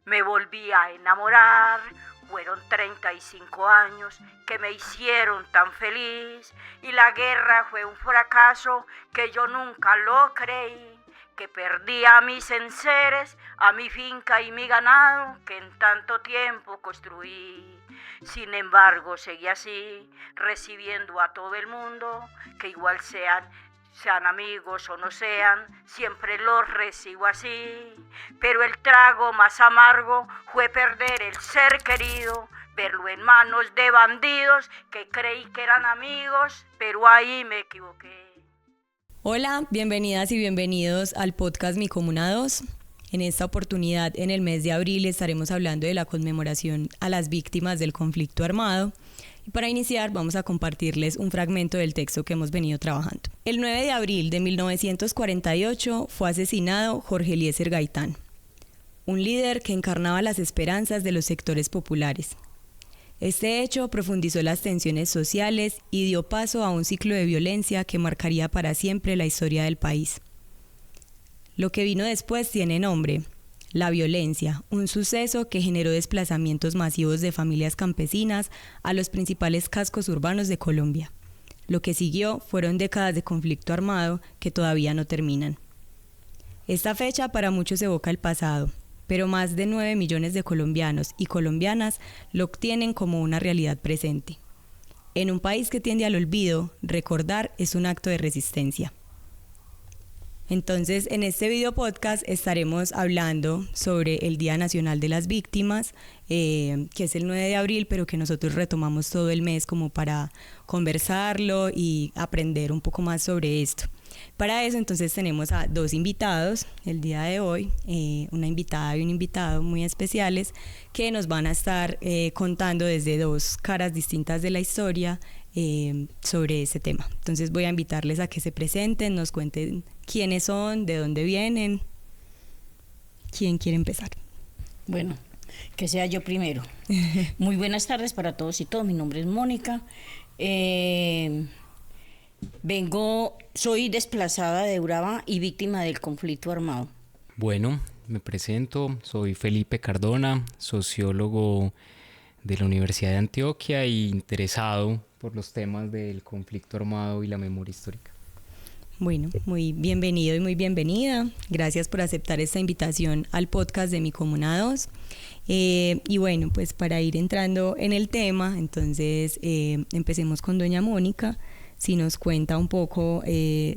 Me volví a enamorar, fueron 35 años que me hicieron tan feliz y la guerra fue un fracaso que yo nunca lo creí, que perdí a mis enseres, a mi finca y mi ganado que en tanto tiempo construí. Sin embargo, seguí así, recibiendo a todo el mundo, que igual sean amigos o no sean, siempre los recibo así. Pero el trago más amargo fue perder el ser querido, verlo en manos de bandidos que creí que eran amigos, pero ahí me equivoqué. Hola, bienvenidas y bienvenidos al podcast Mi Comuna 2. En esta oportunidad, en el mes de abril, estaremos hablando de la conmemoración a las víctimas del conflicto armado. Y para iniciar, vamos a compartirles un fragmento del texto que hemos venido trabajando. El 9 de abril de 1948 fue asesinado Jorge Eliezer Gaitán, un líder que encarnaba las esperanzas de los sectores populares. Este hecho profundizó las tensiones sociales y dio paso a un ciclo de violencia que marcaría para siempre la historia del país. Lo que vino después tiene nombre: la violencia, un suceso que generó desplazamientos masivos de familias campesinas a los principales cascos urbanos de Colombia. Lo que siguió fueron décadas de conflicto armado que todavía no terminan. Esta fecha para muchos evoca el pasado, pero más de 9 millones de colombianos y colombianas lo tienen como una realidad presente. En un país que tiende al olvido, recordar es un acto de resistencia. Entonces, en este video podcast estaremos hablando sobre el Día Nacional de las Víctimas, que es el 9 de abril, pero que nosotros retomamos todo el mes como para conversarlo y aprender un poco más sobre esto. Para eso, entonces, tenemos a dos invitados el día de hoy, una invitada y un invitado muy especiales que nos van a estar contando desde dos caras distintas de la historia sobre ese tema. Entonces voy a invitarles a que se presenten, nos cuenten quiénes son, de dónde vienen. ¿Quién quiere empezar? Bueno, que sea yo primero. Muy buenas tardes para todos y todas. Mi nombre es Mónica. Soy desplazada de Urabá y víctima del conflicto armado. Bueno, me presento, soy Felipe Cardona, sociólogo de la Universidad de Antioquia y interesado por los temas del conflicto armado y la memoria histórica. Bueno, muy bienvenido y muy bienvenida. Gracias por aceptar esta invitación al podcast de Mi Comuna 2. Y bueno, pues para ir entrando en el tema, entonces empecemos con doña Mónica. Si nos cuenta un poco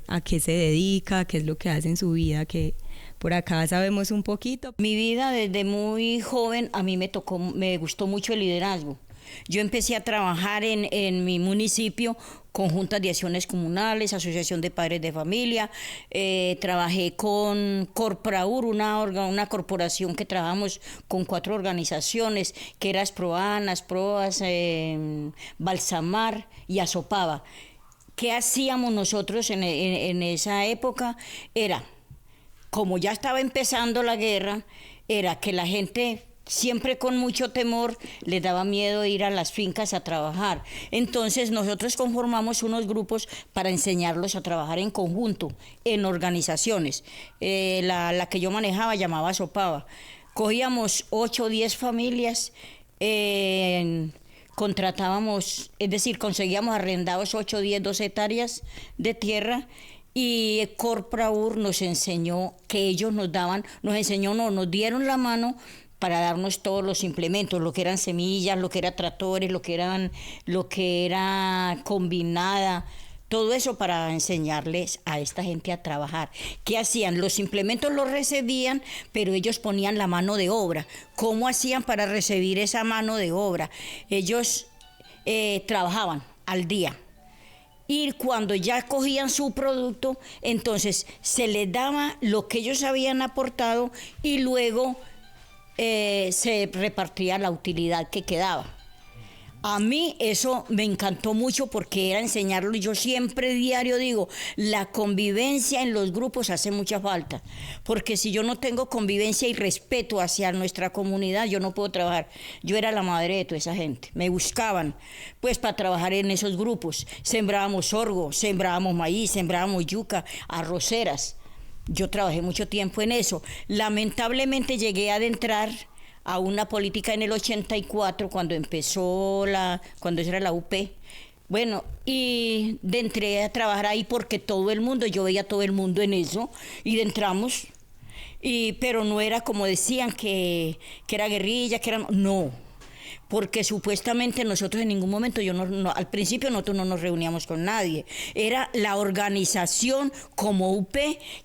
a qué se dedica, qué es lo que hace en su vida, que por acá sabemos un poquito. Mi vida desde muy joven a mí me gustó mucho el liderazgo. Yo empecé a trabajar en mi municipio con juntas de acciones comunales, asociación de padres de familia, trabajé con Corpraur, una corporación que trabajamos con 4 organizaciones, que era Asproan, Asproas, Balsamar y Asopava. ¿Qué hacíamos nosotros en esa época? Era, como ya estaba empezando la guerra, era que la gente, siempre con mucho temor, les daba miedo ir a las fincas a trabajar. Entonces nosotros conformamos unos grupos para enseñarlos a trabajar en conjunto, en organizaciones. La que yo manejaba llamaba Sopava. Cogíamos 8 o 10 familias, contratábamos, es decir, conseguíamos arrendados 8, 10, 12 hectáreas de tierra. Y Corpraur nos enseñó que ellos nos dieron la mano para darnos todos los implementos, lo que eran semillas, lo que eran tractores, lo que era combinada, todo eso para enseñarles a esta gente a trabajar. ¿Qué hacían? Los implementos los recibían, pero ellos ponían la mano de obra. ¿Cómo hacían para recibir esa mano de obra? Ellos trabajaban al día. Y cuando ya cogían su producto, entonces se les daba lo que ellos habían aportado y luego se repartía la utilidad que quedaba. A mí eso me encantó mucho porque era enseñarlo. Yo siempre diario digo, la convivencia en los grupos hace mucha falta, porque si yo no tengo convivencia y respeto hacia nuestra comunidad, yo no puedo trabajar. Yo era la madre de toda esa gente. Me buscaban pues para trabajar en esos grupos. Sembrábamos sorgo, sembrábamos maíz, sembrábamos yuca, arroceras. Yo trabajé mucho tiempo en eso. Lamentablemente llegué a adentrar a una política en el 84, cuando cuando era la UP. Bueno, y entré a trabajar ahí porque todo el mundo, yo veía a todo el mundo en eso, y entramos, pero no era como decían que era guerrilla, no, porque supuestamente nosotros en ningún momento, al principio nosotros no nos reuníamos con nadie, era la organización como UP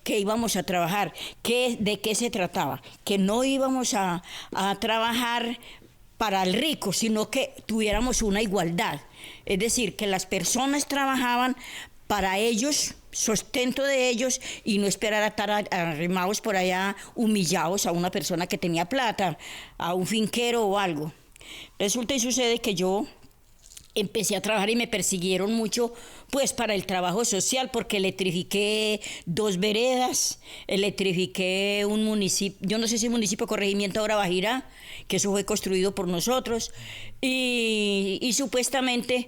que íbamos a trabajar. ¿De qué se trataba? Que no íbamos a trabajar para el rico, sino que tuviéramos una igualdad, es decir, que las personas trabajaban para ellos, sustento de ellos, y no esperar a estar arrimados por allá, humillados a una persona que tenía plata, a un finquero o algo. Resulta y sucede que yo empecé a trabajar y me persiguieron mucho, pues para el trabajo social, porque electrifiqué 2 veredas, electrifiqué un municipio, yo no sé si municipio, corregimiento ahora Bajirá, que eso fue construido por nosotros, y supuestamente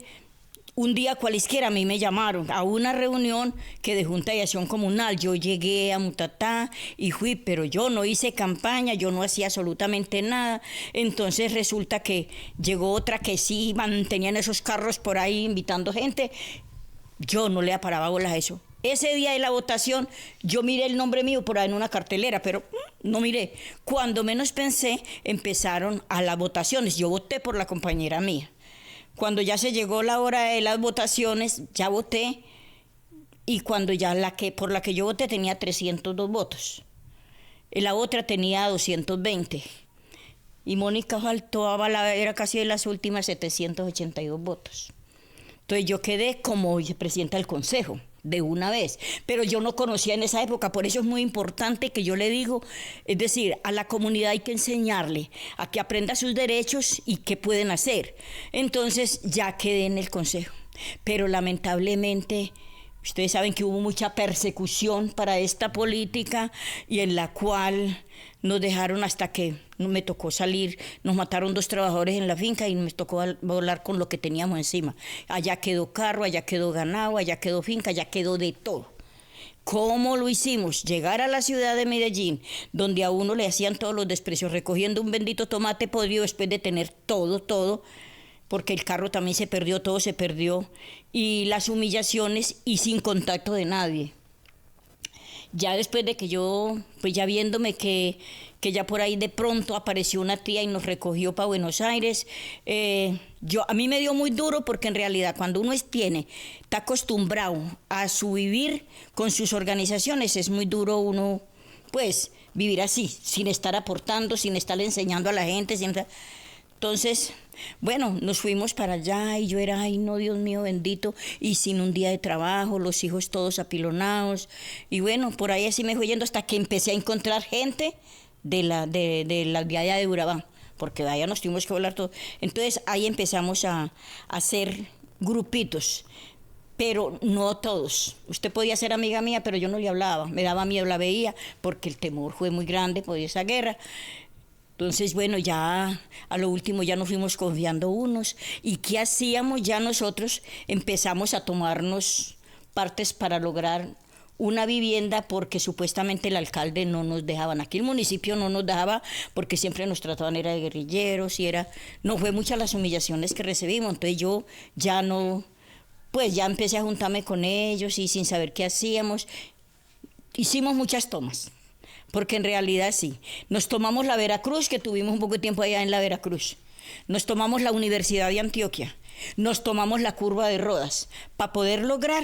un día cualesquiera a mí me llamaron a una reunión que de Junta de Acción Comunal. Yo llegué a Mutatá y fui, pero yo no hice campaña, yo no hacía absolutamente nada. Entonces resulta que llegó otra que sí mantenían esos carros por ahí invitando gente. Yo no le paraba bolas a eso. Ese día de la votación, yo miré el nombre mío por ahí en una cartelera, pero no miré. Cuando menos pensé, empezaron a las votaciones. Yo voté por la compañera mía. Cuando ya se llegó la hora de las votaciones, ya voté, y cuando ya por la que yo voté tenía 302 votos. Y la otra tenía 220. Y Mónica faltaba, era casi de las últimas 782 votos. Entonces yo quedé como vicepresidenta del Consejo, de una vez. Pero yo no conocía en esa época, por eso es muy importante que yo le digo, es decir, a la comunidad hay que enseñarle a que aprenda sus derechos y qué pueden hacer. Entonces ya quedé en el Consejo. Pero lamentablemente, ustedes saben que hubo mucha persecución para esta política, y en la cual nos dejaron hasta que me tocó salir. Nos mataron 2 trabajadores en la finca y me tocó volar con lo que teníamos encima. Allá quedó carro, allá quedó ganado, allá quedó finca, allá quedó de todo. ¿Cómo lo hicimos? Llegar a la ciudad de Medellín, donde a uno le hacían todos los desprecios, recogiendo un bendito tomate podrido después de tener todo, porque el carro también se perdió, todo se perdió, y las humillaciones, y sin contacto de nadie. Ya después de que yo, pues ya viéndome que ya por ahí de pronto apareció una tía y nos recogió para Buenos Aires, a mí me dio muy duro, porque en realidad cuando uno está acostumbrado a su vivir con sus organizaciones, es muy duro uno, pues, vivir así, sin estar aportando, sin estar enseñando a la gente, Entonces, bueno, nos fuimos para allá y yo era, ay no, Dios mío bendito, y sin un día de trabajo, los hijos todos apilonados, y bueno, por ahí así me fui yendo hasta que empecé a encontrar gente de la de allá de Urabá, porque de allá nos tuvimos que volar todo. Entonces ahí empezamos a hacer grupitos, pero no todos. Usted podía ser amiga mía, pero yo no le hablaba, me daba miedo, la veía, porque el temor fue muy grande por esa guerra. Entonces, bueno, ya a lo último ya nos fuimos confiando unos. ¿Y qué hacíamos? Ya nosotros empezamos a tomarnos partes para lograr una vivienda, porque supuestamente el alcalde no nos dejaban. Aquí el municipio no nos dejaba porque siempre nos trataban era de guerrilleros no fue muchas las humillaciones que recibimos. Entonces yo ya no, pues ya empecé a juntarme con ellos y sin saber qué hacíamos. Hicimos muchas tomas. Porque en realidad sí, nos tomamos la Veracruz, que tuvimos un poco de tiempo allá en la Veracruz, nos tomamos la Universidad de Antioquia, nos tomamos la Curva de Rodas, para poder lograr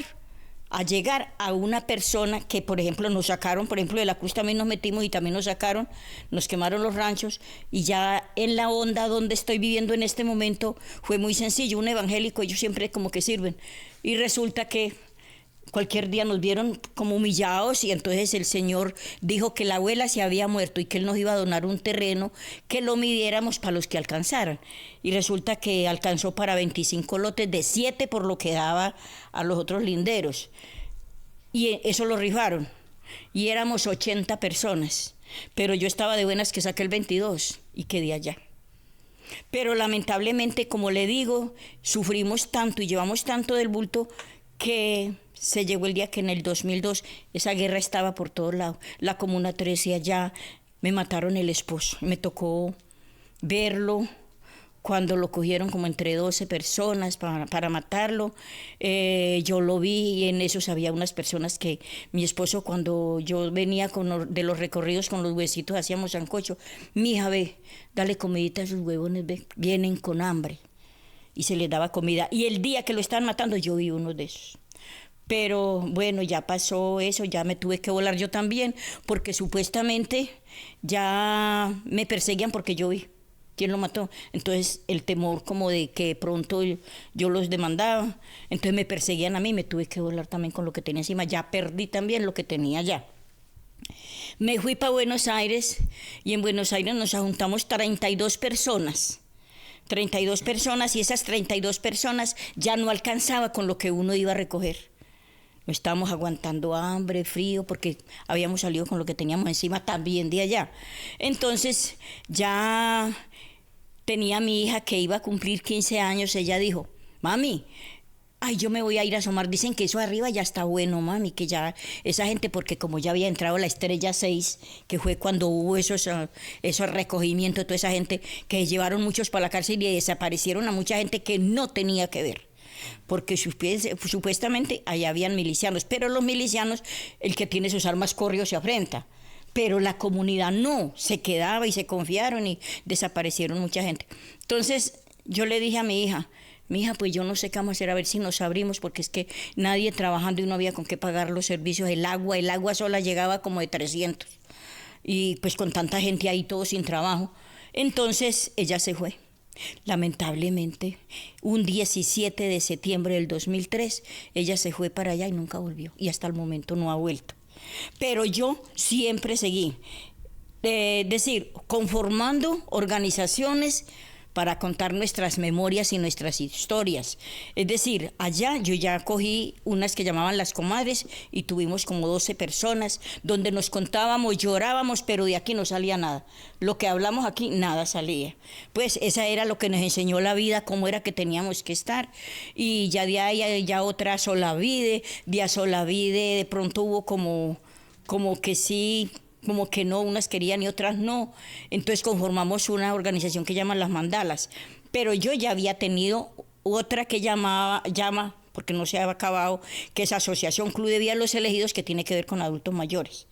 llegar a una persona que, por ejemplo, nos sacaron, por ejemplo, de la Cruz también nos metimos y también nos sacaron, nos quemaron los ranchos, y ya en la onda donde estoy viviendo en este momento fue muy sencillo, un evangélico, ellos siempre como que sirven, y resulta que cualquier día nos vieron como humillados, y entonces el señor dijo que la abuela se había muerto y que él nos iba a donar un terreno, que lo midiéramos para los que alcanzaran. Y resulta que alcanzó para 25 lotes de 7 por lo que daba a los otros linderos. Y eso lo rifaron. Y éramos 80 personas. Pero yo estaba de buenas que saqué el 22 y quedé allá. Pero lamentablemente, como le digo, sufrimos tanto y llevamos tanto del bulto que se llegó el día que en el 2002 esa guerra estaba por todos lados. La Comuna 13 allá, me mataron el esposo. Me tocó verlo cuando lo cogieron como entre 12 personas para matarlo. Yo lo vi y en esos había unas personas que mi esposo, cuando yo venía de los recorridos con los huesitos, hacíamos sancocho. Mija, ve, dale comidita a sus huevones, ve, vienen con hambre. Y se les daba comida. Y el día que lo estaban matando, yo vi uno de esos. Pero bueno, ya pasó eso, ya me tuve que volar yo también, porque supuestamente ya me perseguían porque yo vi quién lo mató. Entonces el temor como de que pronto yo los demandaba, entonces me perseguían a mí, me tuve que volar también con lo que tenía encima, ya perdí también lo que tenía allá. Me fui para Buenos Aires y en Buenos Aires nos juntamos 32 personas. 32 personas y esas 32 personas ya no alcanzaba con lo que uno iba a recoger. Estábamos aguantando hambre, frío, porque habíamos salido con lo que teníamos encima también de allá. Entonces ya tenía mi hija que iba a cumplir 15 años, ella dijo, mami, ay, yo me voy a ir a asomar, dicen que eso arriba ya está bueno, mami, que ya esa gente, porque como ya había entrado la Estrella 6, que fue cuando hubo esos recogimientos, toda esa gente que llevaron muchos para la cárcel y desaparecieron a mucha gente que no tenía que ver. Porque supuestamente allá habían milicianos, pero los milicianos, el que tiene sus armas corre o se afrenta. Pero la comunidad no, se quedaba y se confiaron y desaparecieron mucha gente. Entonces yo le dije a mi hija, pues yo no sé qué vamos a hacer, a ver si nos abrimos, porque es que nadie trabajando y no había con qué pagar los servicios, el agua sola llegaba como de 300. Y pues con tanta gente ahí, todo sin trabajo. Entonces ella se fue. Lamentablemente, un 17 de septiembre del 2003, ella se fue para allá y nunca volvió. Y hasta el momento no ha vuelto. Pero yo siempre seguí, conformando organizaciones para contar nuestras memorias y nuestras historias. Es decir, allá yo ya cogí unas que llamaban las comadres y tuvimos como 12 personas donde nos contábamos, llorábamos, pero de aquí no salía nada. Lo que hablamos aquí, nada salía. Pues esa era lo que nos enseñó la vida, cómo era que teníamos que estar. Y ya de ahí ya otra Solavide, de a Solavide de pronto hubo como que sí, como que no, unas querían y otras no. Entonces conformamos una organización que llama Las Mandalas. Pero yo ya había tenido otra que llama, porque no se había acabado, que es Asociación Club de Vida de los Elegidos, que tiene que ver con adultos mayores.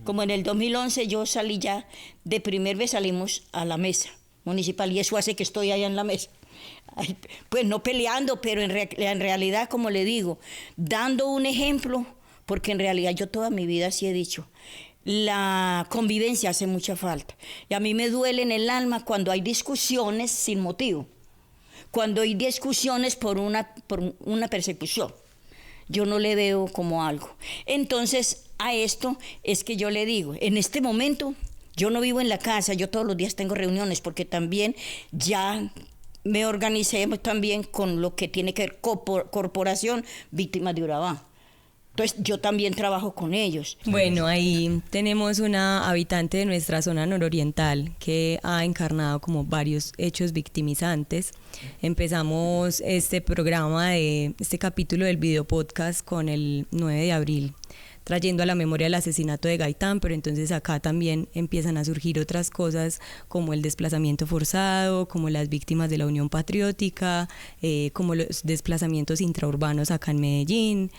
Como en el 2011 yo salí ya, de primer vez salimos a la mesa municipal y eso hace que estoy allá en la mesa. Pues no peleando, pero en realidad, como le digo, dando un ejemplo, porque en realidad yo toda mi vida sí he dicho, la convivencia hace mucha falta. Y a mí me duele en el alma cuando hay discusiones sin motivo, cuando hay discusiones por una persecución. Yo no le veo como algo. Entonces, a esto es que yo le digo, en este momento, yo no vivo en la casa, yo todos los días tengo reuniones, porque también ya me organicé también con lo que tiene que ver Corporación Víctimas de Urabá. Entonces yo también trabajo con ellos. Bueno, ahí tenemos una habitante de nuestra zona nororiental que ha encarnado como varios hechos victimizantes. Empezamos este capítulo del video podcast con el 9 de abril, trayendo a la memoria el asesinato de Gaitán, pero entonces acá también empiezan a surgir otras cosas como el desplazamiento forzado, como las víctimas de la Unión Patriótica, como los desplazamientos intraurbanos acá en Medellín,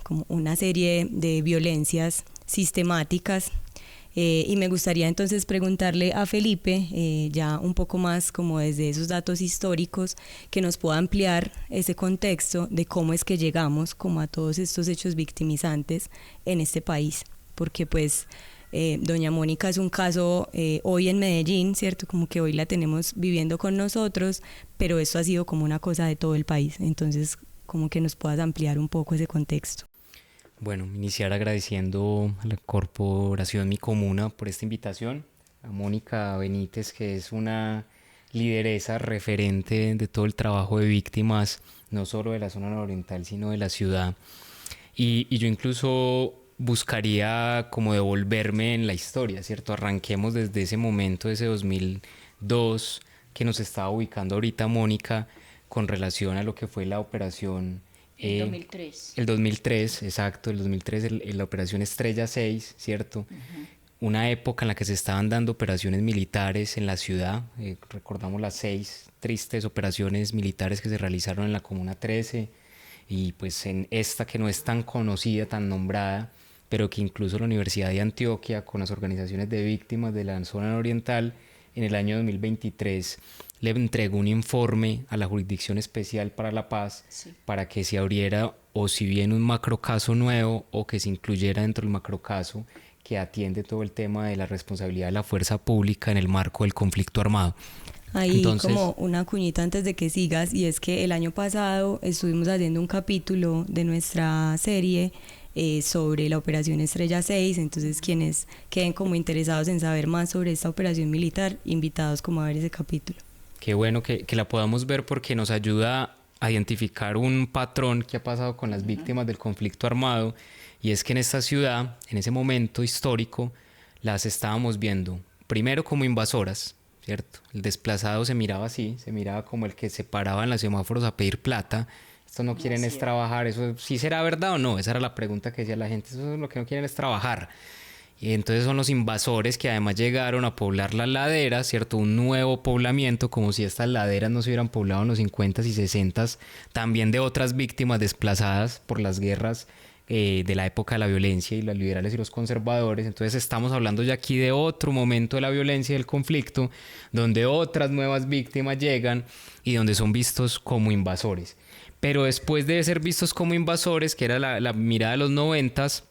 como una serie de violencias sistemáticas. Y me gustaría entonces preguntarle a Felipe, ya un poco más como desde esos datos históricos, que nos pueda ampliar ese contexto de cómo es que llegamos como a todos estos hechos victimizantes en este país, porque pues doña Mónica es un caso hoy en Medellín, ¿cierto? Como que hoy la tenemos viviendo con nosotros, pero esto ha sido como una cosa de todo el país, entonces como que nos puedas ampliar un poco ese contexto. Bueno, iniciar agradeciendo a la Corporación Mi Comuna por esta invitación, a Mónica Benítez, que es una lideresa referente de todo el trabajo de víctimas, no solo de la zona nororiental, sino de la ciudad. Y yo incluso buscaría como devolverme en la historia, ¿cierto? Arranquemos desde ese momento, ese 2002, que nos estaba ubicando ahorita Mónica, con relación a lo que fue la operación... El 2003. El 2003, exacto, el 2003, la operación Estrella 6, ¿cierto? una época en la que se estaban dando operaciones militares en la ciudad. Recordamos las 6 tristes operaciones militares que se realizaron en la Comuna 13 y pues en esta que no es tan conocida, tan nombrada, pero que incluso la Universidad de Antioquia con las organizaciones de víctimas de la zona oriental en el año 2023 le entregó un informe a la Jurisdicción Especial para la Paz para que se abriera o si bien un macrocaso nuevo o que se incluyera dentro del macrocaso que atiende todo el tema de la responsabilidad de la fuerza pública en el marco del conflicto armado. Ahí Entonces, como una cuñita antes de que sigas, y es que el año pasado estuvimos haciendo un capítulo de nuestra serie sobre la Operación Estrella 6, entonces quienes queden como interesados en saber más sobre esta operación militar, invitados como a ver ese capítulo. qué bueno que la podamos ver porque nos ayuda a identificar un patrón que ha pasado con las víctimas del conflicto armado, y es que en esta ciudad, en ese momento histórico, las estábamos viendo primero como invasoras, ¿cierto? El desplazado se miraba así, se miraba como el que se paraba en los semáforos a pedir plata. Estos no quieren es trabajar, eso sí será verdad o no, esa era la pregunta que decía la gente, eso es lo que no quieren es trabajar. Y entonces son los invasores que además llegaron a poblar las laderas, ¿cierto? Un nuevo poblamiento, como si estas laderas no se hubieran poblado en los 50s y 60s, también de otras víctimas desplazadas por las guerras de la época de la violencia y los liberales y los conservadores. Entonces estamos hablando ya aquí de otro momento de la violencia y del conflicto, donde otras nuevas víctimas llegan y donde son vistos como invasores. Pero después de ser vistos como invasores, que era la mirada de los 90s,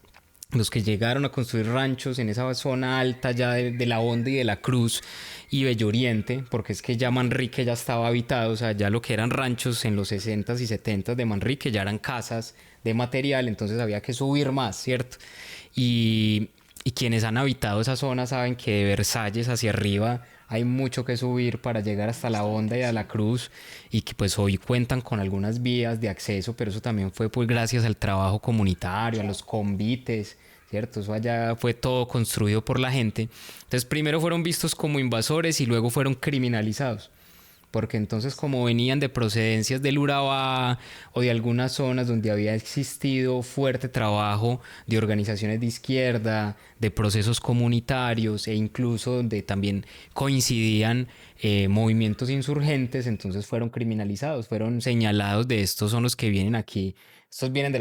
los que llegaron a construir ranchos en esa zona alta ya de la Honda y de la Cruz y Bello Oriente, porque es que ya Manrique ya estaba habitado, o sea, ya lo que eran ranchos en los 60s y 70s de Manrique ya eran casas de material, entonces había que subir más, ¿cierto? Y quienes han habitado esa zona saben que de Versalles hacia arriba hay mucho que subir para llegar hasta la Honda y a la Cruz, y que pues hoy cuentan con algunas vías de acceso, pero eso también fue pues gracias al trabajo comunitario, a los convites, ¿cierto? Eso allá fue todo construido por la gente. Entonces primero fueron vistos como invasores y luego fueron criminalizados, porque entonces como venían de procedencias del Urabá o de algunas zonas donde había existido fuerte trabajo de organizaciones de izquierda, de procesos comunitarios e incluso donde también coincidían movimientos insurgentes, entonces fueron criminalizados, fueron señalados de estos son los que vienen aquí. Estos vienen de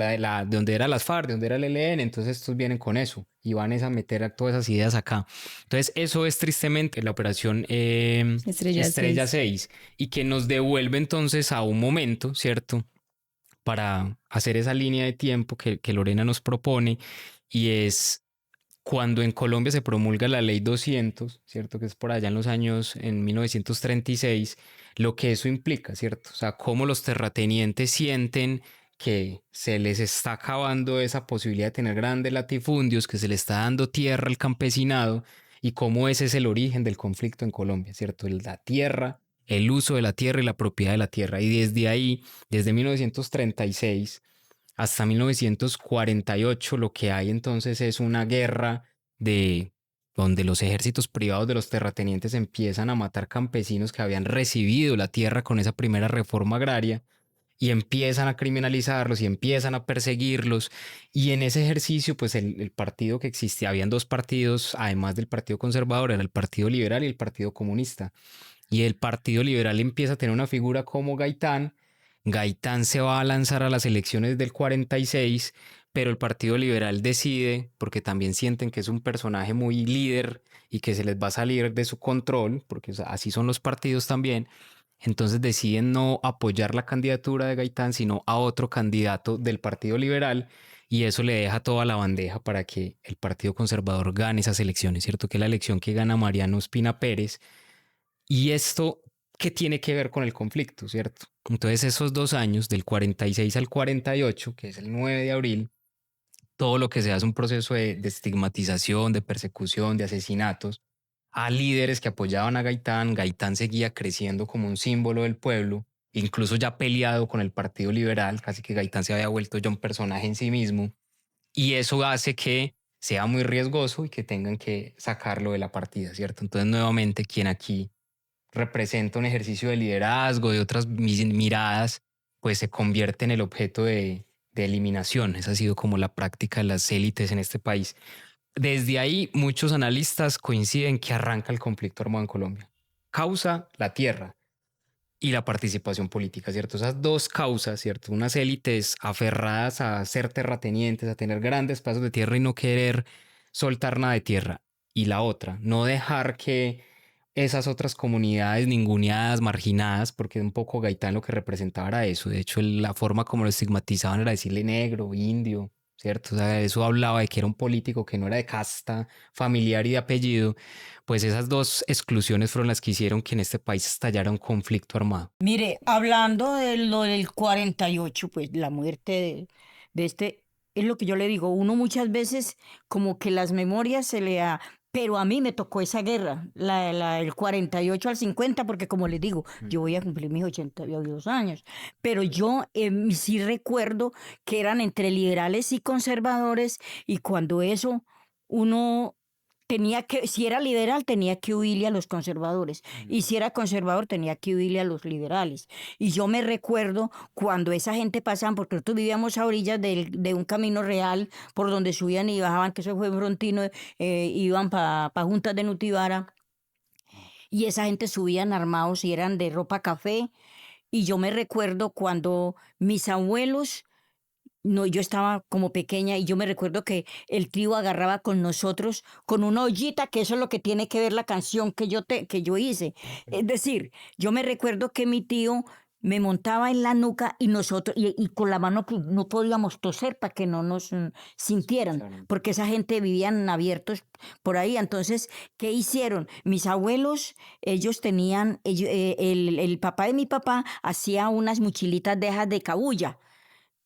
donde era las FARC, de donde era el ELN, entonces estos vienen con eso y van a meter todas esas ideas acá. Entonces eso es tristemente la operación Estrella 6 y que nos devuelve entonces a un momento, ¿cierto? Para hacer esa línea de tiempo que Lorena nos propone, y es cuando en Colombia se promulga la Ley 200, ¿cierto? Que es por allá en 1936, lo que eso implica, ¿cierto? O sea, cómo los terratenientes sienten que se les está acabando esa posibilidad de tener grandes latifundios, que se le está dando tierra al campesinado, y cómo ese es el origen del conflicto en Colombia, ¿cierto? La tierra, el uso de la tierra y la propiedad de la tierra. Y desde ahí, desde 1936 hasta 1948, lo que hay entonces es una guerra donde los ejércitos privados de los terratenientes empiezan a matar campesinos que habían recibido la tierra con esa primera reforma agraria, y empiezan a criminalizarlos y empiezan a perseguirlos. Y en ese ejercicio, pues el partido que existía, habían dos partidos, además del Partido Conservador, era el Partido Liberal y el Partido Comunista. Y el Partido Liberal empieza a tener una figura como Gaitán. Gaitán se va a lanzar a las elecciones del 46, pero el Partido Liberal decide, porque también sienten que es un personaje muy líder y que se les va a salir de su control, porque o sea, así son los partidos también. Entonces deciden no apoyar la candidatura de Gaitán, sino a otro candidato del Partido Liberal, y eso le deja toda la bandeja para que el Partido Conservador gane esas elecciones, ¿cierto? Que es la elección que gana Mariano Ospina Pérez. Y esto, ¿qué tiene que ver con el conflicto, ¿cierto? Entonces esos 2 años, del 46 al 48, que es el 9 de abril, todo lo que se hace es un proceso de estigmatización, de persecución, de asesinatos a líderes que apoyaban a Gaitán. Gaitán seguía creciendo como un símbolo del pueblo, incluso ya peleado con el Partido Liberal, casi que Gaitán se había vuelto ya un personaje en sí mismo, y eso hace que sea muy riesgoso y que tengan que sacarlo de la partida, ¿cierto? Entonces nuevamente quien aquí representa un ejercicio de liderazgo, de otras miradas, pues se convierte en el objeto de eliminación. Esa ha sido como la práctica de las élites en este país. Desde ahí muchos analistas coinciden que arranca el conflicto armado en Colombia. Causa la tierra y la participación política, ¿cierto? Esas dos causas, ¿cierto? Unas élites aferradas a ser terratenientes, a tener grandes pedazos de tierra y no querer soltar nada de tierra. Y la otra, no dejar que esas otras comunidades ninguneadas, marginadas, porque un poco Gaitán lo que representaba era eso. De hecho, la forma como lo estigmatizaban era decirle negro, indio, ¿cierto? O sea, eso hablaba de que era un político que no era de casta familiar y de apellido. Pues esas dos exclusiones fueron las que hicieron que en este país estallara un conflicto armado. Mire, hablando de lo del 48, pues la muerte de este, es lo que yo le digo, uno muchas veces como que las memorias se le da, pero a mí me tocó esa guerra, el 48 al 50, porque como les digo, yo voy a cumplir mis 82 años, pero yo sí recuerdo que eran entre liberales y conservadores, y cuando eso uno tenía que, si era liberal, tenía que huirle a los conservadores. Y si era conservador, tenía que huirle a los liberales. Y yo me recuerdo cuando esa gente pasaba, porque nosotros vivíamos a orillas de un camino real por donde subían y bajaban, que eso fue en Frontino, iban para Juntas de Nutibara. Y esa gente subían armados y eran de ropa café. Y yo me recuerdo cuando mis abuelos no, yo estaba como pequeña y yo me recuerdo que el tío agarraba con nosotros con una ollita, que eso es lo que tiene que ver la canción que yo hice. Es decir, yo me recuerdo que mi tío me montaba en la nuca y nosotros, y con la mano que no podíamos toser para que no nos sintieran, Claro. porque esa gente vivían abiertos por ahí. Entonces, ¿qué hicieron? Mis abuelos, ellos tenían, el papá de mi papá hacía unas mochilitas de esas de cabuya.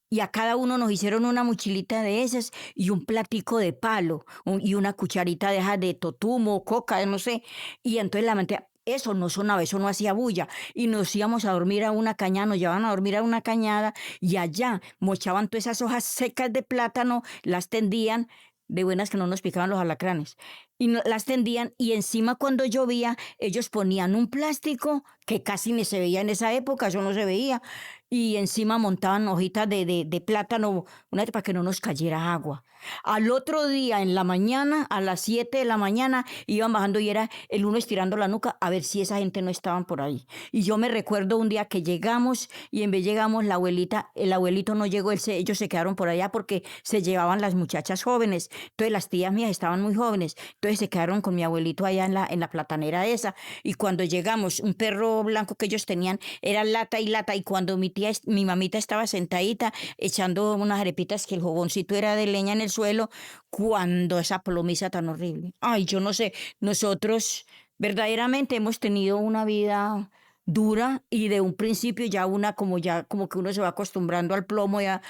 Y a cada uno nos hicieron una mochilita de esas y un platico de palo y una cucharita de esas de totumo, coca, no sé. Y entonces la mente, eso no sonaba, eso no hacía bulla. Y nos íbamos a dormir a una cañada, nos llevaban a dormir a una cañada y allá mochaban todas esas hojas secas de plátano, las tendían, de buenas que no nos picaban los alacranes. Y las tendían y encima cuando llovía ellos ponían un plástico que casi ni se veía en esa época, eso no se veía, y encima montaban hojitas de plátano para que no nos cayera agua. Al otro día, en la mañana, a las 7 de la mañana, iban bajando y era el uno estirando la nuca a ver si esa gente no estaban por ahí. Y yo me recuerdo un día que llegamos y en vez llegamos la abuelita, el abuelito no llegó, ellos se quedaron por allá porque se llevaban las muchachas jóvenes. Entonces las tías mías estaban muy jóvenes, entonces se quedaron con mi abuelito allá en la platanera esa. Y cuando llegamos, un perro blanco que ellos tenían era lata y lata, y cuando mi mamita estaba sentadita echando unas arepitas que el fogoncito era de leña en el suelo, cuando esa plomiza tan horrible. Ay, yo no sé, nosotros verdaderamente hemos tenido una vida dura y de un principio ya como que uno se va acostumbrando al plomo, ya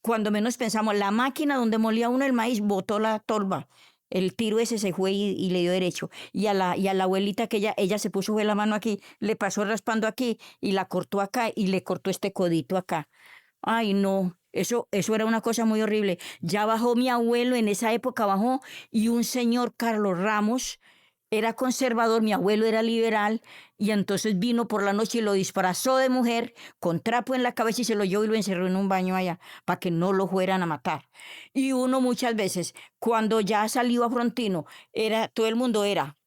cuando menos pensamos, la máquina donde molía uno el maíz botó la tolva. El tiro ese se fue y le dio derecho. Y a la abuelita que ella se puso fue la mano aquí, le pasó raspando aquí y la cortó acá y le cortó este codito acá. Ay, no, eso era una cosa muy horrible. Ya bajó mi abuelo, en esa época bajó, y un señor Carlos Ramos era conservador, mi abuelo era liberal, y entonces vino por la noche y lo disfrazó de mujer, con trapo en la cabeza y se lo llevó y lo encerró en un baño allá, para que no lo fueran a matar. Y uno muchas veces, cuando ya salió a Frontino, todo el mundo era,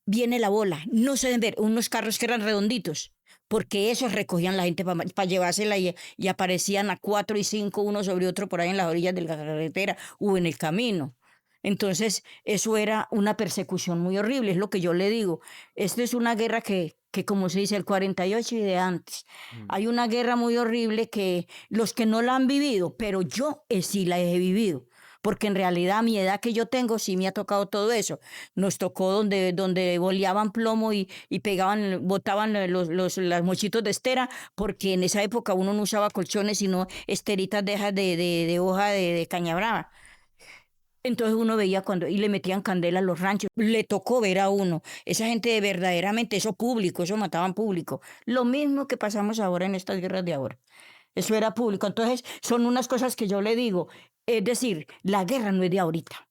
viene la bola, no se deben ver, unos carros que eran redonditos, porque esos recogían la gente para llevársela y aparecían a 4 y 5 uno sobre otro por ahí en las orillas de la carretera o en el camino. Entonces, eso era una persecución muy horrible, es lo que yo le digo. Esta es una guerra que como se dice, el 48 y de antes. Hay una guerra muy horrible que los que no la han vivido, pero yo sí la he vivido. Porque en realidad a mi edad que yo tengo sí me ha tocado todo eso. Nos tocó donde boleaban plomo y pegaban, botaban las mochitos de estera, porque en esa época uno no usaba colchones, sino esteritas de hoja de caña brava. Entonces uno veía y le metían candela a los ranchos. Le tocó ver a uno. Esa gente verdaderamente, eso público, eso mataban público. Lo mismo que pasamos ahora en estas guerras de ahora. Eso era público. Entonces son unas cosas que yo le digo. Es decir, la guerra no es de ahorita.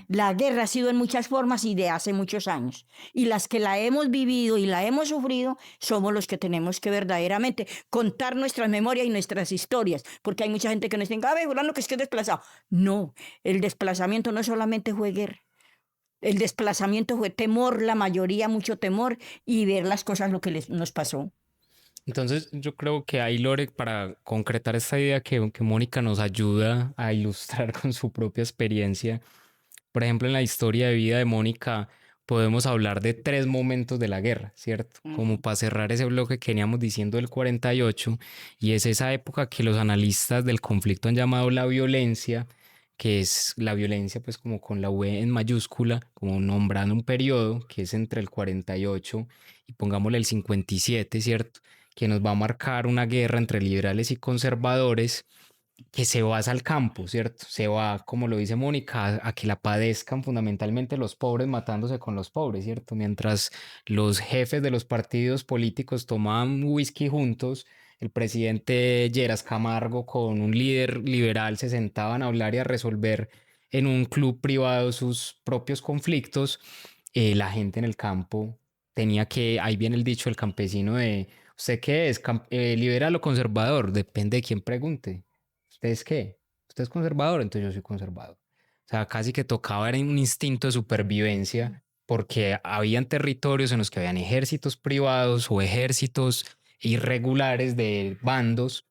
La guerra ha sido en muchas formas y de hace muchos años. Y las que la hemos vivido y la hemos sufrido somos los que tenemos que verdaderamente contar nuestras memorias y nuestras historias. Porque hay mucha gente que nos dice, a ver, fulano que es que es desplazado. No, el desplazamiento no solamente fue guerra. El desplazamiento fue temor, la mayoría mucho temor y ver las cosas lo que nos pasó. Entonces yo creo que ahí, Lore, para concretar esta idea que Mónica nos ayuda a ilustrar con su propia experiencia, por ejemplo, en la historia de vida de Mónica podemos hablar de 3 momentos de la guerra, ¿cierto? Como para cerrar ese bloque que veníamos diciendo del 48, y es esa época que los analistas del conflicto han llamado la violencia, que es la violencia pues como con la V en mayúscula, como nombrando un periodo que es entre el 48 y pongámosle el 57, ¿cierto? Que nos va a marcar una guerra entre liberales y conservadores que se basa al campo, ¿cierto? Se va, como lo dice Mónica, a que la padezcan fundamentalmente los pobres matándose con los pobres, ¿cierto? Mientras los jefes de los partidos políticos tomaban whisky juntos, el presidente Lleras Camargo con un líder liberal se sentaban a hablar y a resolver en un club privado sus propios conflictos. La gente en el campo tenía que, ahí viene el dicho del campesino de, ¿usted qué es? ¿Liberal o conservador? Depende de quién pregunte. ¿Usted es qué? ¿Usted es conservador? Entonces yo soy conservador. O sea, casi que tocaba era un instinto de supervivencia porque habían territorios en los que habían ejércitos privados o ejércitos irregulares de bandos,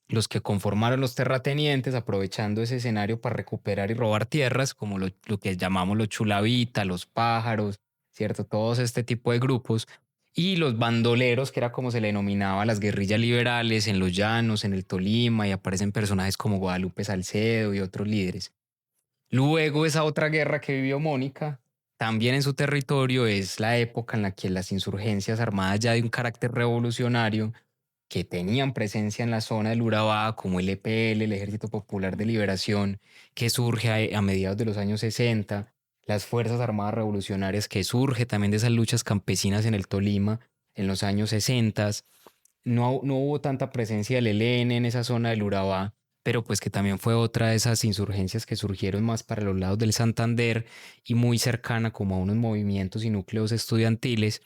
los que conformaron los terratenientes, aprovechando ese escenario para recuperar y robar tierras, como lo que llamamos los chulavitas, los pájaros, ¿cierto? Todos este tipo de grupos. Y los bandoleros, que era como se le denominaba a las guerrillas liberales en los llanos, en el Tolima, y aparecen personajes como Guadalupe Salcedo y otros líderes. Luego, esa otra guerra que vivió Mónica, también en su territorio, es la época en la que las insurgencias armadas ya de un carácter revolucionario, que tenían presencia en la zona del Urabá, como el EPL, el Ejército Popular de Liberación, que surge a mediados de los años 60, las Fuerzas Armadas Revolucionarias, que surge también de esas luchas campesinas en el Tolima en los años 60. No hubo tanta presencia del ELN en esa zona del Urabá, pero pues que también fue otra de esas insurgencias que surgieron más para los lados del Santander y muy cercana como a unos movimientos y núcleos estudiantiles.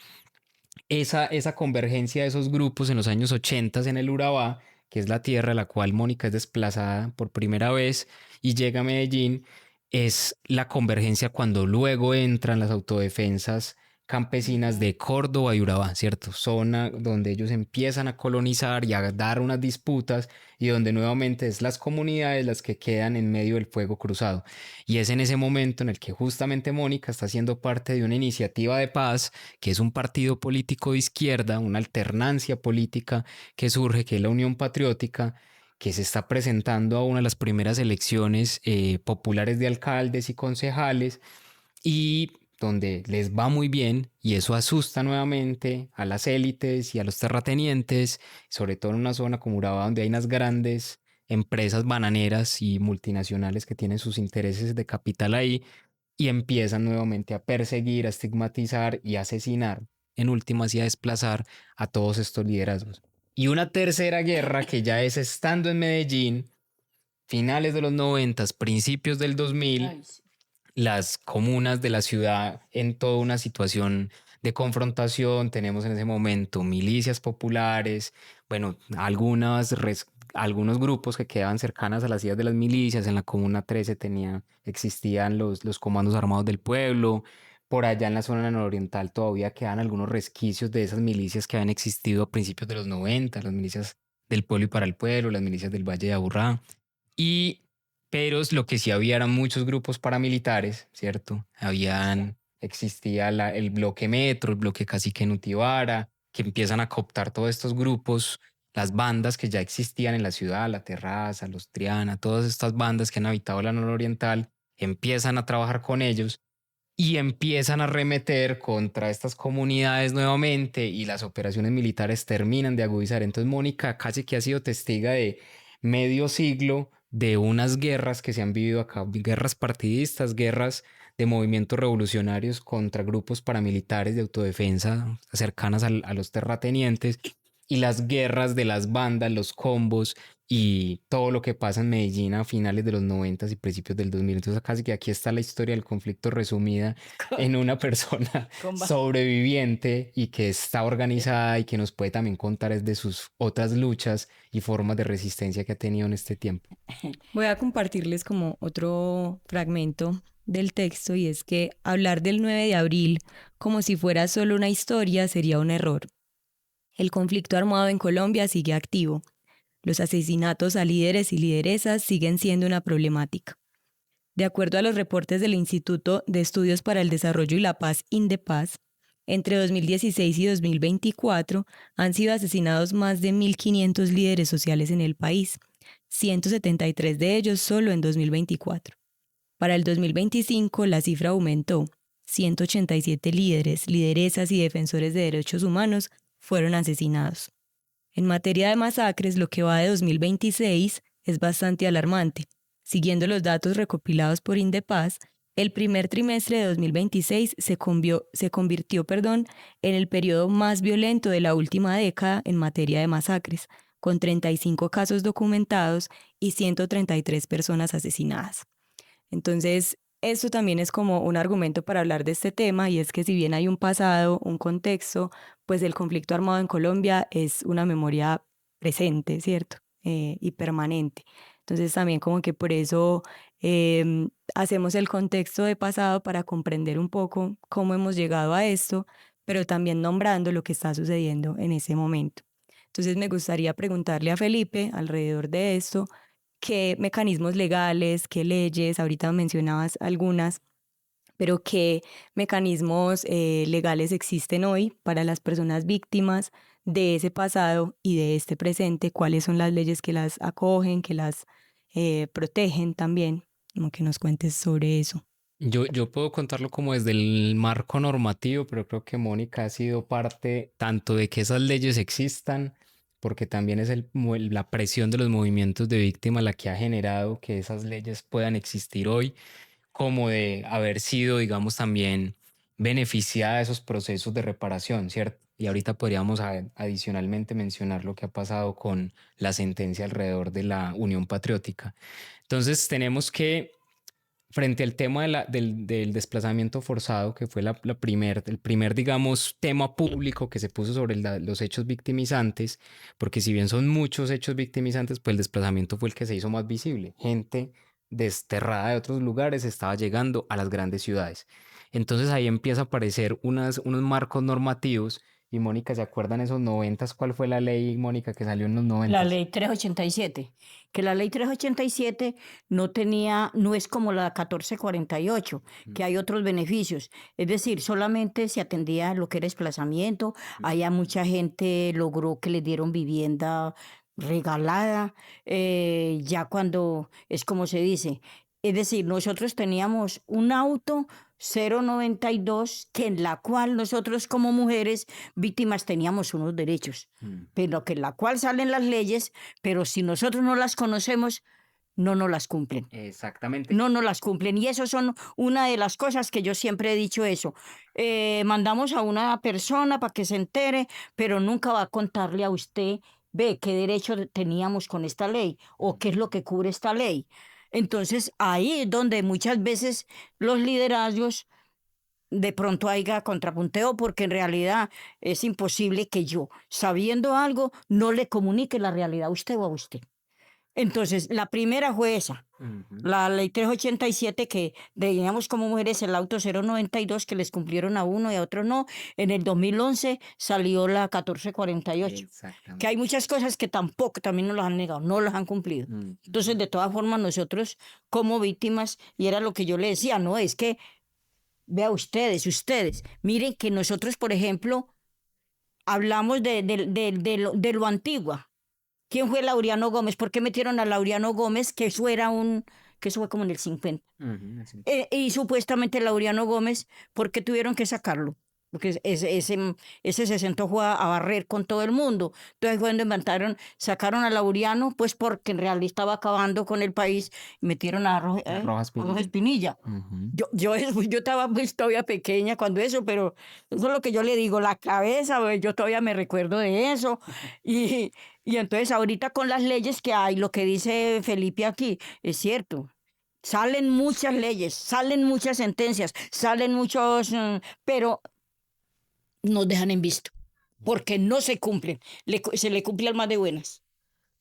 Esa convergencia de esos grupos en los años 80 en el Urabá, que es la tierra a la cual Mónica es desplazada por primera vez y llega a Medellín, es la convergencia cuando luego entran las autodefensas campesinas de Córdoba y Urabá, ¿cierto? Zona donde ellos empiezan a colonizar y a dar unas disputas y donde nuevamente es las comunidades las que quedan en medio del fuego cruzado. Y es en ese momento en el que justamente Mónica está siendo parte de una iniciativa de paz, que es un partido político de izquierda, una alternancia política que surge, que es la Unión Patriótica, que se está presentando a una de las primeras elecciones populares de alcaldes y concejales y donde les va muy bien y eso asusta nuevamente a las élites y a los terratenientes, sobre todo en una zona como Urabá donde hay unas grandes empresas bananeras y multinacionales que tienen sus intereses de capital ahí y empiezan nuevamente a perseguir, a estigmatizar y a asesinar, en últimas y a desplazar a todos estos liderazgos. Y una tercera guerra que ya es estando en Medellín, finales de los 90, principios del 2000, las comunas de la ciudad en toda una situación de confrontación. Tenemos en ese momento milicias populares, bueno, algunos grupos que quedaban cercanas a las ideas de las milicias. En la Comuna 13 existían los comandos armados del pueblo. Por allá en la zona nororiental todavía quedan algunos resquicios de esas milicias que habían existido a principios de los 90, las milicias del pueblo y para el pueblo, las milicias del Valle de Aburrá. Pero lo que sí había eran muchos grupos paramilitares, ¿cierto? Existía el bloque Metro, el bloque Cacique Nutibara, que empiezan a cooptar todos estos grupos, las bandas que ya existían en la ciudad, La Terraza, Los Triana, todas estas bandas que han habitado la nororiental, empiezan a trabajar con ellos y empiezan a arremeter contra estas comunidades nuevamente y las operaciones militares terminan de agudizar. Entonces Mónica casi que ha sido testiga de medio siglo de unas guerras que se han vivido acá, guerras partidistas, guerras de movimientos revolucionarios contra grupos paramilitares de autodefensa cercanas a los terratenientes y las guerras de las bandas, los combos y todo lo que pasa en Medellín a finales de los 90 y principios del 2000. Entonces casi que aquí está la historia del conflicto resumida en una persona sobreviviente y que está organizada y que nos puede también contar es de sus otras luchas y formas de resistencia que ha tenido en este tiempo. Voy a compartirles como otro fragmento del texto, y es que hablar del 9 de abril como si fuera solo una historia sería un error. El conflicto armado en Colombia sigue activo. Los asesinatos a líderes y lideresas siguen siendo una problemática. De acuerdo a los reportes del Instituto de Estudios para el Desarrollo y la Paz, INDEPAZ, entre 2016 y 2024 han sido asesinados más de 1.500 líderes sociales en el país, 173 de ellos solo en 2024. Para el 2025 la cifra aumentó. 187 líderes, lideresas y defensores de derechos humanos fueron asesinados. En materia de masacres, lo que va de 2026 es bastante alarmante. Siguiendo los datos recopilados por INDEPAZ, el primer trimestre de 2026 se convirtió en el periodo más violento de la última década en materia de masacres, con 35 casos documentados y 133 personas asesinadas. Entonces, esto también es como un argumento para hablar de este tema, y es que si bien hay un pasado, un contexto, pues el conflicto armado en Colombia es una memoria presente, ¿cierto? Y permanente. Entonces también como que por eso hacemos el contexto de pasado para comprender un poco cómo hemos llegado a esto, pero también nombrando lo que está sucediendo en ese momento. Entonces me gustaría preguntarle a Felipe alrededor de esto, qué mecanismos legales, qué leyes, ahorita mencionabas algunas, pero qué mecanismos legales existen hoy para las personas víctimas de ese pasado y de este presente, cuáles son las leyes que las acogen, que las protegen también, como que nos cuentes sobre eso. Yo puedo contarlo como desde el marco normativo, pero creo que Mónica ha sido parte tanto de que esas leyes existan, porque también es la presión de los movimientos de víctimas la que ha generado que esas leyes puedan existir hoy, como de haber sido, digamos, también beneficiada de esos procesos de reparación, ¿cierto? Y ahorita podríamos adicionalmente mencionar lo que ha pasado con la sentencia alrededor de la Unión Patriótica. Entonces tenemos que, frente al tema del desplazamiento forzado, que fue el primer, digamos, tema público que se puso sobre los hechos victimizantes, porque si bien son muchos hechos victimizantes, pues el desplazamiento fue el que se hizo más visible. Gente desterrada de otros lugares estaba llegando a las grandes ciudades. Entonces ahí empieza a aparecer unos marcos normativos. Y Mónica, ¿se acuerdan esos 90s? ¿Cuál fue la ley, Mónica, que salió en los 90s? La ley 387, que la ley 387 no es como la 1448, que hay otros beneficios. Es decir, solamente se atendía lo que era desplazamiento, allá mucha gente logró que les dieron vivienda regalada, ya cuando es como se dice. Es decir, nosotros teníamos un auto 092, que en la cual nosotros como mujeres víctimas teníamos unos derechos, pero que en la cual salen las leyes, pero si nosotros no las conocemos, no nos las cumplen. Exactamente. No nos las cumplen. Y eso son una de las cosas que yo siempre he dicho eso. Mandamos a una persona para que se entere, pero nunca va a contarle a usted, ve, qué derecho teníamos con esta ley o qué es lo que cubre esta ley. Entonces, ahí es donde muchas veces los liderazgos de pronto haya contrapunteo, porque en realidad es imposible que yo, sabiendo algo, no le comunique la realidad a usted o a usted. Entonces, la primera fue esa, la ley 387, que teníamos como mujeres el auto 092, que les cumplieron a uno y a otro no. En el 2011 salió la 1448, que hay muchas cosas que también nos las han negado, no las han cumplido. Entonces, de todas formas, nosotros como víctimas, y era lo que yo le decía, no, es que, vea ustedes, miren que nosotros, por ejemplo, hablamos de lo antigua. ¿Quién fue Laureano Gómez? ¿Por qué metieron a Laureano Gómez? Que eso fue como en el 50. Y supuestamente Laureano Gómez, ¿por qué tuvieron que sacarlo? porque ese se sentó fue a barrer con todo el mundo. Entonces cuando sacaron a Laureano, pues porque en realidad estaba acabando con el país, y metieron a Rojas Pinilla. Rojas Pinilla. Ujú. Yo estaba pues todavía pequeña cuando eso, pero eso es lo que yo le digo, la cabeza, pues, yo todavía me recuerdo de eso. Y entonces ahorita con las leyes que hay, lo que dice Felipe aquí, es cierto. Salen muchas leyes, salen muchas sentencias, salen muchos, pero nos dejan en visto, porque no se cumplen. Se le cumple al más de buenas,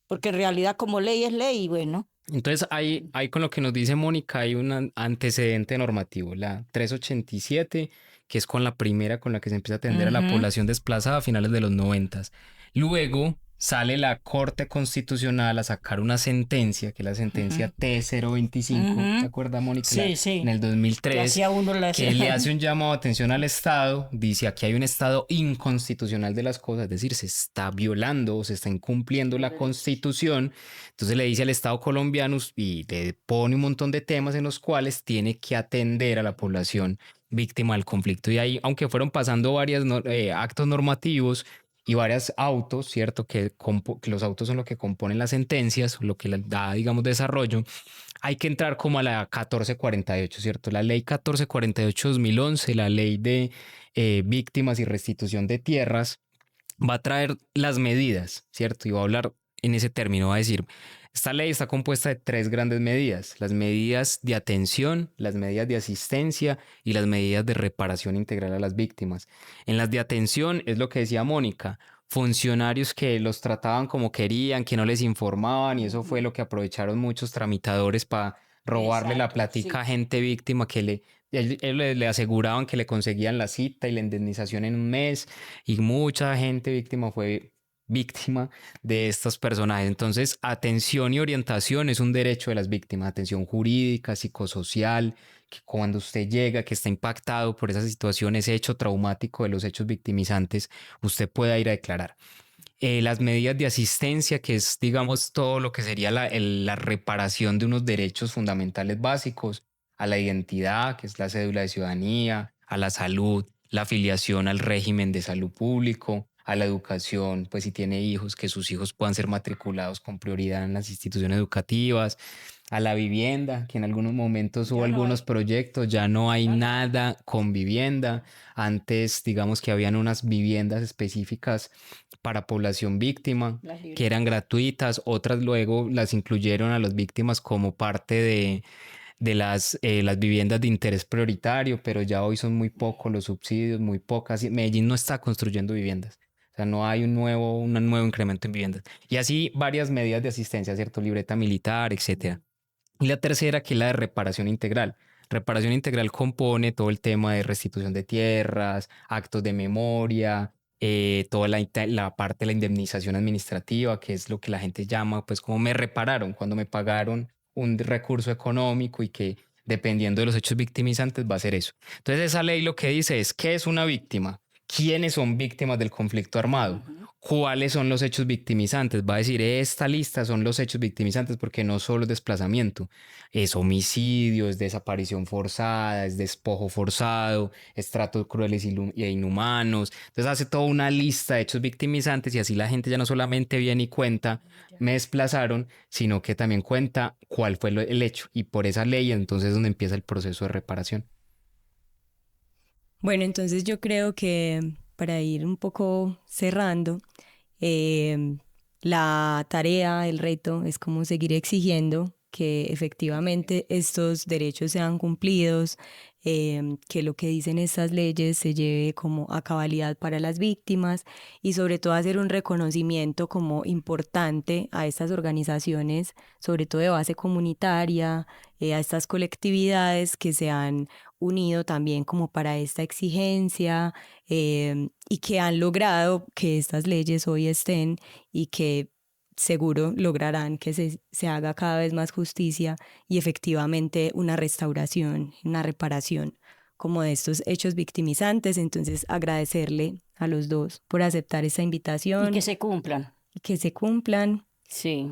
porque en realidad como ley es ley y bueno. Entonces, hay con lo que nos dice Mónica, hay un antecedente normativo, la 387, que es con la primera con la que se empieza a atender a la población desplazada a finales de los 90. Luego sale la Corte Constitucional a sacar una sentencia, que es la sentencia T025, ¿se acuerda, Mónica? Sí, sí. En el 2003, que le hace un llamado de atención al Estado, dice aquí hay un estado inconstitucional de las cosas, es decir, se está violando o se está incumpliendo la Constitución. Entonces le dice al Estado colombiano y le pone un montón de temas en los cuales tiene que atender a la población víctima del conflicto. Y ahí, aunque fueron pasando varios actos normativos y varios autos, ¿cierto? Que los autos son lo que componen las sentencias, lo que da, digamos, desarrollo. Hay que entrar como a la 1448, ¿cierto? La ley 1448-2011, la ley de víctimas y restitución de tierras, va a traer las medidas, ¿cierto? Y va a hablar en ese término, va a decir, esta ley está compuesta de 3 grandes medidas: las medidas de atención, las medidas de asistencia y las medidas de reparación integral a las víctimas. En las de atención es lo que decía Mónica, funcionarios que los trataban como querían, que no les informaban, y eso fue lo que aprovecharon muchos tramitadores para robarle la platica a gente víctima que le aseguraban que le conseguían la cita y la indemnización en un mes, y mucha gente víctima fue víctima de estos personajes. Entonces, atención y orientación es un derecho de las víctimas, atención jurídica, psicosocial, que cuando usted llega, que está impactado por esa situación, ese hecho traumático de los hechos victimizantes, usted pueda ir a declarar. Las medidas de asistencia, que es, digamos, todo lo que sería la reparación de unos derechos fundamentales básicos, a la identidad, que es la cédula de ciudadanía, a la salud, la afiliación al régimen de salud público, a la educación, pues si tiene hijos, que sus hijos puedan ser matriculados con prioridad en las instituciones educativas, a la vivienda, que en algunos momentos hubo algunos proyectos, ya no hay nada con vivienda. Antes, digamos que habían unas viviendas específicas para población víctima, que eran gratuitas, otras luego las incluyeron a las víctimas como parte de las viviendas de interés prioritario, pero ya hoy son muy pocos los subsidios, muy pocas. Medellín no está construyendo viviendas. O sea, no hay un nuevo incremento en viviendas. Y así varias medidas de asistencia, ¿cierto? Libreta militar, etcétera. Y la tercera, que es la de reparación integral. Reparación integral compone todo el tema de restitución de tierras, actos de memoria, toda la parte de la indemnización administrativa, que es lo que la gente llama, pues, como me repararon, cuando me pagaron un recurso económico, y que dependiendo de los hechos victimizantes va a ser eso. Entonces esa ley lo que dice es: ¿qué es una víctima? ¿Quiénes son víctimas del conflicto armado? ¿Cuáles son los hechos victimizantes? Va a decir, esta lista son los hechos victimizantes, porque no solo es desplazamiento, es homicidio, es desaparición forzada, es despojo forzado, es tratos crueles e inhumanos. Entonces hace toda una lista de hechos victimizantes, y así la gente ya no solamente viene y cuenta, me desplazaron, sino que también cuenta cuál fue el hecho. Y por esa ley entonces es donde empieza el proceso de reparación. Bueno, entonces yo creo que para ir un poco cerrando, la tarea, el reto es como seguir exigiendo que efectivamente estos derechos sean cumplidos, que lo que dicen estas leyes se lleve como a cabalidad para las víctimas, y sobre todo hacer un reconocimiento como importante a estas organizaciones, sobre todo de base comunitaria, a estas colectividades que se han unido también como para esta exigencia, y que han logrado que estas leyes hoy estén, y que seguro lograrán que se haga cada vez más justicia y efectivamente una restauración, una reparación como de estos hechos victimizantes. Entonces, agradecerle a los dos por aceptar esta invitación. Y que se cumplan. Y que se cumplan. Sí.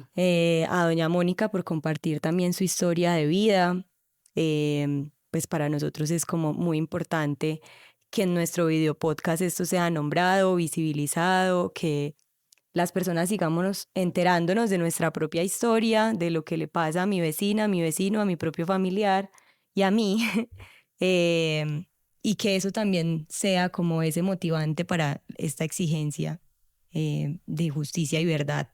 A doña Mónica por compartir también su historia de vida. Pues para nosotros es como muy importante que en nuestro video podcast esto sea nombrado, visibilizado, que las personas sigamos enterándonos de nuestra propia historia, de lo que le pasa a mi vecina, a mi vecino, a mi propio familiar y a mí, y que eso también sea como ese motivante para esta exigencia de justicia y verdad.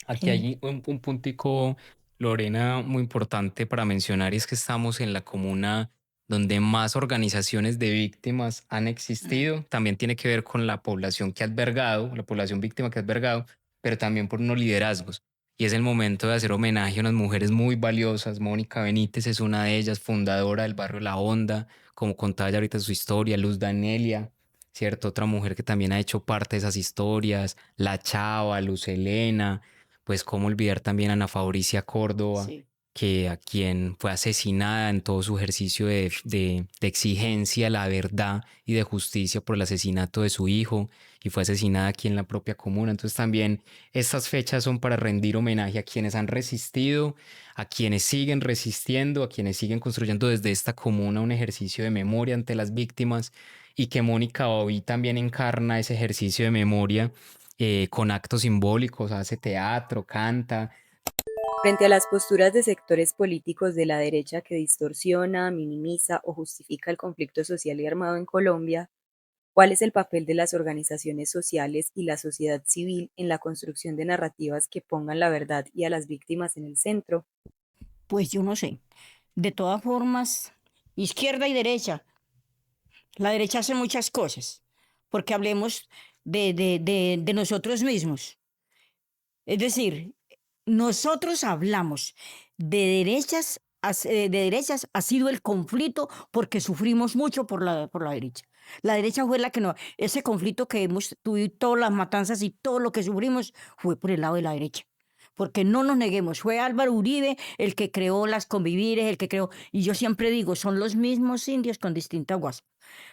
Aquí hay un puntico, Lorena, muy importante para mencionar, y es que estamos en la comuna donde más organizaciones de víctimas han existido. También tiene que ver con la población que ha albergado, la población víctima que ha albergado, pero también por unos liderazgos. Y es el momento de hacer homenaje a unas mujeres muy valiosas. Mónica Benítez es una de ellas, fundadora del barrio La Honda, como contaba ya ahorita su historia. Luz Danelia, ¿cierto? Otra mujer que también ha hecho parte de esas historias. La Chava, Luz Helena, pues cómo olvidar también a Ana Fabricia Córdoba, Sí. que a quien fue asesinada en todo su ejercicio de exigencia a la verdad y de justicia por el asesinato de su hijo, y fue asesinada aquí en la propia comuna. Entonces también estas fechas son para rendir homenaje a quienes han resistido, a quienes siguen resistiendo, a quienes siguen construyendo desde esta comuna un ejercicio de memoria ante las víctimas, y que Mónica hoy también encarna ese ejercicio de memoria con actos simbólicos, hace teatro, canta. Frente a las posturas de sectores políticos de la derecha que distorsiona, minimiza o justifica el conflicto social y armado en Colombia, ¿cuál es el papel de las organizaciones sociales y la sociedad civil en la construcción de narrativas que pongan la verdad y a las víctimas en el centro? Pues yo no sé. De todas formas, izquierda y derecha. La derecha hace muchas cosas, porque hablemos de nosotros mismos. Es decir, nosotros hablamos de derechas ha sido el conflicto porque sufrimos mucho por la derecha. La derecha fue la que no, ese conflicto que hemos tenido, todas las matanzas y todo lo que sufrimos fue por el lado de la derecha. Porque no nos neguemos, fue Álvaro Uribe el que creó las convivires, el que creó, y yo siempre digo, son los mismos indios con distinta guasa.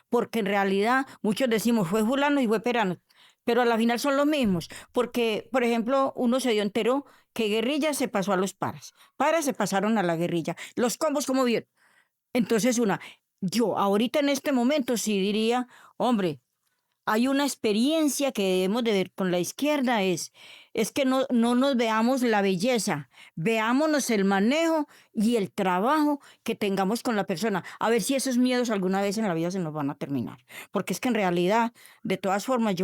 Porque en realidad muchos decimos fue fulano y fue perano, pero a la final son los mismos, porque, por ejemplo, uno se dio entero que guerrilla se pasó a los paras se pasaron a la guerrilla, los combos como bien. Entonces yo ahorita en este momento sí diría, hombre, hay una experiencia que debemos de ver con la izquierda, es que no nos veamos la belleza, veámonos el manejo y el trabajo que tengamos con la persona, a ver si esos miedos alguna vez en la vida se nos van a terminar, porque es que en realidad, de todas formas,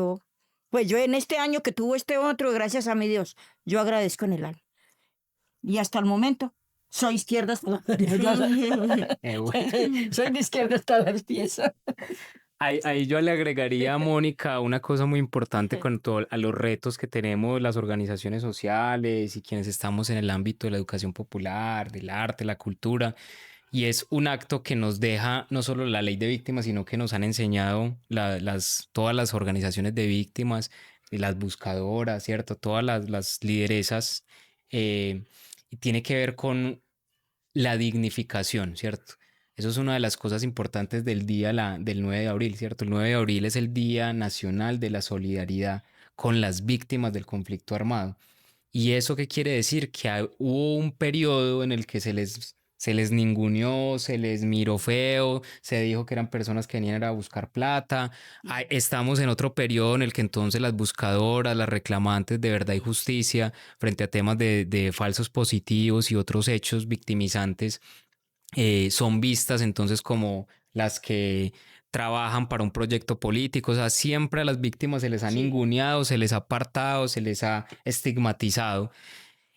pues yo en este año que tuvo este otro, gracias a mi Dios, yo agradezco en el alma. Y hasta el momento, soy izquierda hasta Bueno. soy de izquierda hasta las piezas. Ahí yo le agregaría a Mónica una cosa muy importante con todo, a los retos que tenemos las organizaciones sociales y quienes estamos en el ámbito de la educación popular, del arte, la cultura, y es un acto que nos deja no solo la ley de víctimas, sino que nos han enseñado todas las organizaciones de víctimas, las buscadoras, ¿cierto? Todas las lideresas, y tiene que ver con la dignificación, ¿cierto? Eso es una de las cosas importantes del día del 9 de abril, ¿cierto? El 9 de abril es el Día Nacional de la Solidaridad con las víctimas del conflicto armado. ¿Y eso qué quiere decir? Que hubo un periodo en el que se les ninguneó, se les miró feo, se dijo que eran personas que venían a buscar plata. Estamos en otro periodo en el que entonces las buscadoras, las reclamantes de verdad y justicia frente a temas de falsos positivos y otros hechos victimizantes, son vistas entonces como las que trabajan para un proyecto político. O sea, siempre a las víctimas se les ha ninguneado, se les ha apartado, se les ha estigmatizado.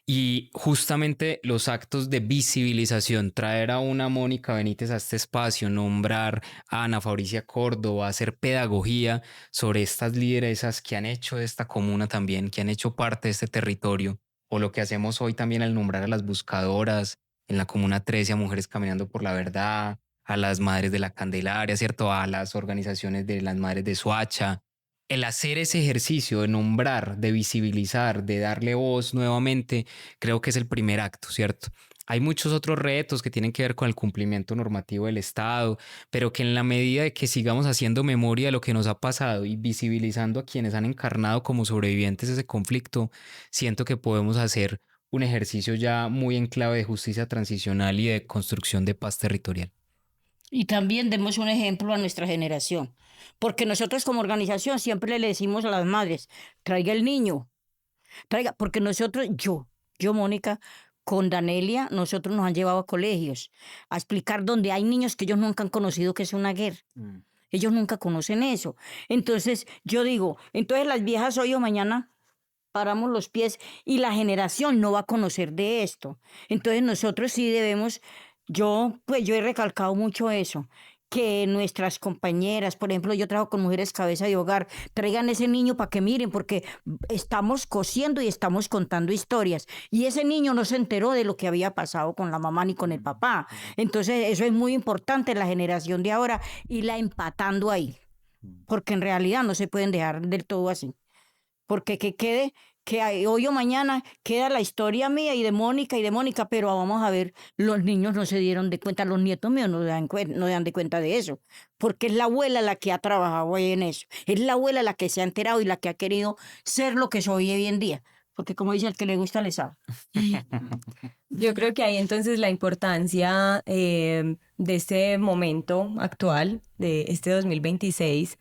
Y justamente los actos de visibilización, traer a una Mónica Benítez a este espacio, nombrar a Ana Fabricia Córdoba, hacer pedagogía sobre estas lideresas que han hecho de esta comuna también, que han hecho parte de este territorio, o lo que hacemos hoy también al nombrar a las buscadoras en la Comuna 13, a Mujeres Caminando por la Verdad, a las Madres de la Candelaria, ¿cierto? A las organizaciones de las Madres de Soacha. El hacer ese ejercicio de nombrar, de visibilizar, de darle voz nuevamente, creo que es el primer acto, ¿cierto? Hay muchos otros retos que tienen que ver con el cumplimiento normativo del Estado, pero que en la medida de que sigamos haciendo memoria de lo que nos ha pasado y visibilizando a quienes han encarnado como sobrevivientes de ese conflicto, siento que podemos hacer un ejercicio ya muy en clave de justicia transicional y de construcción de paz territorial. Y también demos un ejemplo a nuestra generación, porque nosotros como organización siempre le decimos a las madres, traiga el niño, traiga, porque nosotros, Mónica, con Danelia, nosotros nos han llevado a colegios a explicar donde hay niños que ellos nunca han conocido que es una guerra. Ellos nunca conocen eso. Entonces, yo digo, entonces las viejas hoy o mañana paramos los pies y la generación no va a conocer de esto. Entonces nosotros sí debemos, yo he recalcado mucho eso, que nuestras compañeras, por ejemplo, yo trabajo con mujeres cabeza de hogar, traigan ese niño para que miren, porque estamos cosiendo y estamos contando historias. Y ese niño no se enteró de lo que había pasado con la mamá ni con el papá. Entonces, eso es muy importante en la generación de ahora, irla empatando ahí, porque en realidad no se pueden dejar del todo así. Porque que quede, hoy o mañana queda la historia mía y de Mónica, pero vamos a ver, los niños no se dieron de cuenta, los nietos míos no no dan de cuenta de eso, porque es la abuela la que ha trabajado ahí en eso, es la abuela la que se ha enterado y la que ha querido ser lo que soy hoy en día, porque como dice, el que le gusta le sabe. Yo creo que hay entonces la importancia de este momento actual, de este 2026,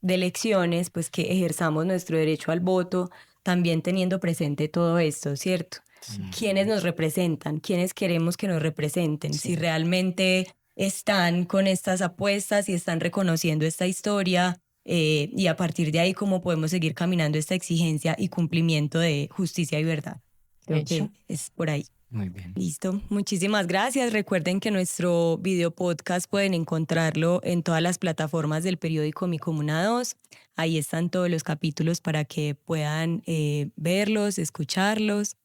de elecciones, pues que ejerzamos nuestro derecho al voto, también teniendo presente todo esto, ¿cierto? Sí. ¿Quiénes nos representan? ¿Quiénes queremos que nos representen? Sí. Si realmente están con estas apuestas y están reconociendo esta historia, y a partir de ahí cómo podemos seguir caminando esta exigencia y cumplimiento de justicia y verdad. Creo que es por ahí. Muy bien. Listo. Muchísimas gracias. Recuerden que nuestro video podcast pueden encontrarlo en todas las plataformas del periódico Mi Comuna 2. Ahí están todos los capítulos para que puedan verlos, escucharlos.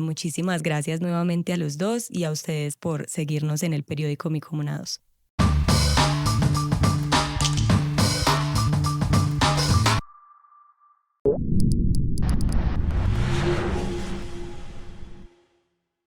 Muchísimas gracias nuevamente a los dos y a ustedes por seguirnos en el periódico Mi Comuna 2.